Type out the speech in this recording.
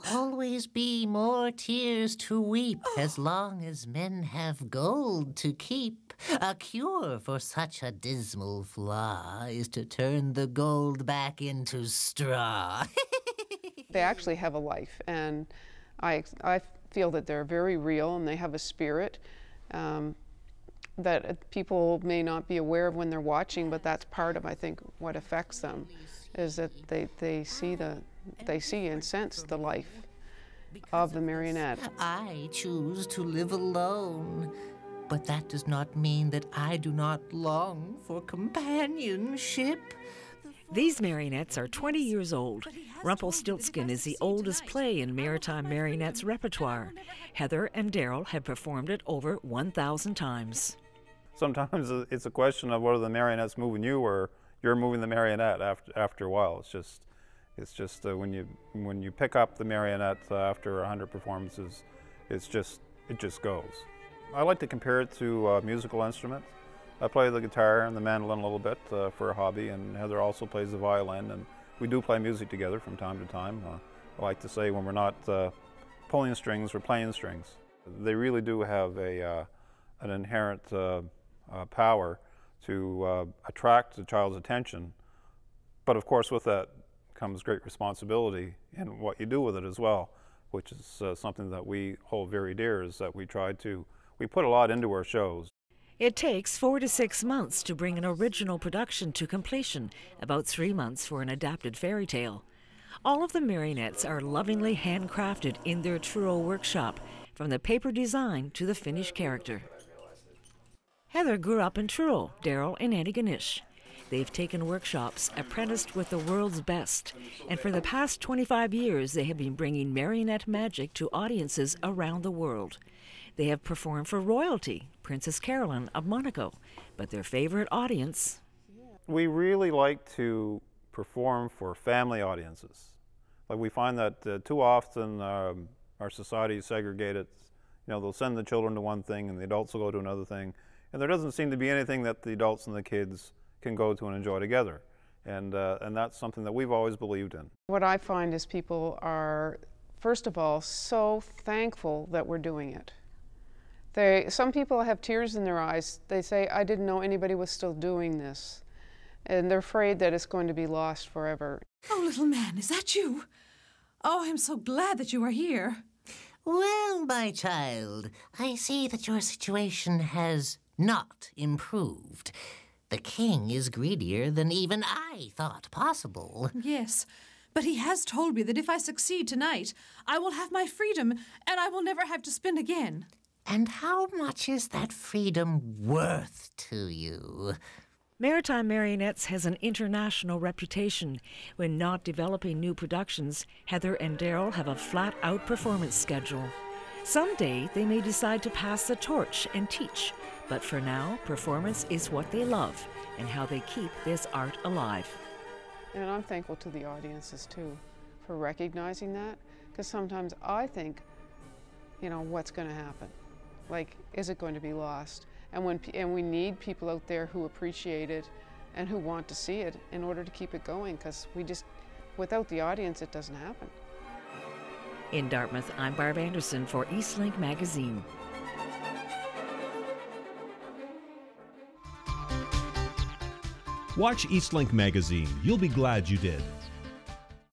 There'll always be more tears to weep as long as men have gold to keep. A cure for such a dismal flaw is to turn the gold back into straw. They actually have a life, and I feel that they're very real and they have a spirit that people may not be aware of when they're watching, but that's part of, I think, what affects them, is that they see and sense the life of the marionette. I choose to live alone, but that does not mean that I do not long for companionship. These marionettes are 20 years old. Rumpelstiltskin is the oldest play in Maritime Marionette's repertoire. Heather and Daryl have performed it over 1,000 times. Sometimes it's a question of whether the marionette's moving you or you're moving the marionette after a while. It's just when you pick up the marionette after 100 performances, it just goes. I like to compare it to musical instruments. I play the guitar and the mandolin a little bit for a hobby, and Heather also plays the violin, and we do play music together from time to time. I like to say when we're not pulling strings, we're playing strings. They really do have an inherent power to attract the child's attention, but of course with that comes great responsibility in what you do with it as well, which is something that we hold very dear, is that we put a lot into our shows. It takes 4 to 6 months to bring an original production to completion, about 3 months for an adapted fairy tale. All of the marionettes are lovingly handcrafted in their Truro workshop, from the paper design to the finished character. Heather grew up in Truro, Daryl in Antigonish. They've taken workshops, apprenticed with the world's best, and for the past 25 years they have been bringing marionette magic to audiences around the world. They have performed for royalty, Princess Caroline of Monaco, but their favorite audience... We really like to perform for family audiences. Like, we find that too often our society is segregated. You know, they'll send the children to one thing and the adults will go to another thing, and there doesn't seem to be anything that the adults and the kids can go to and enjoy together. And that's something that we've always believed in. What I find is people are, first of all, so thankful that we're doing it. Some people have tears in their eyes. They say, I didn't know anybody was still doing this. And they're afraid that it's going to be lost forever. Oh, little man, is that you? Oh, I'm so glad that you are here. Well, my child, I see that your situation has not improved. The king is greedier than even I thought possible. Yes, but he has told me that if I succeed tonight, I will have my freedom and I will never have to spin again. And how much is that freedom worth to you? Maritime Marionettes has an international reputation. When not developing new productions, Heather and Daryl have a flat-out performance schedule. Someday they may decide to pass the torch and teach, but for now, performance is what they love and how they keep this art alive. And I'm thankful to the audiences too for recognizing that, because sometimes I think, you know, what's going to happen? Like, is it going to be lost? And we need people out there who appreciate it and who want to see it in order to keep it going, because without the audience, it doesn't happen. In Dartmouth, I'm Barb Anderson for EastLink Magazine. Watch EastLink Magazine. You'll be glad you did.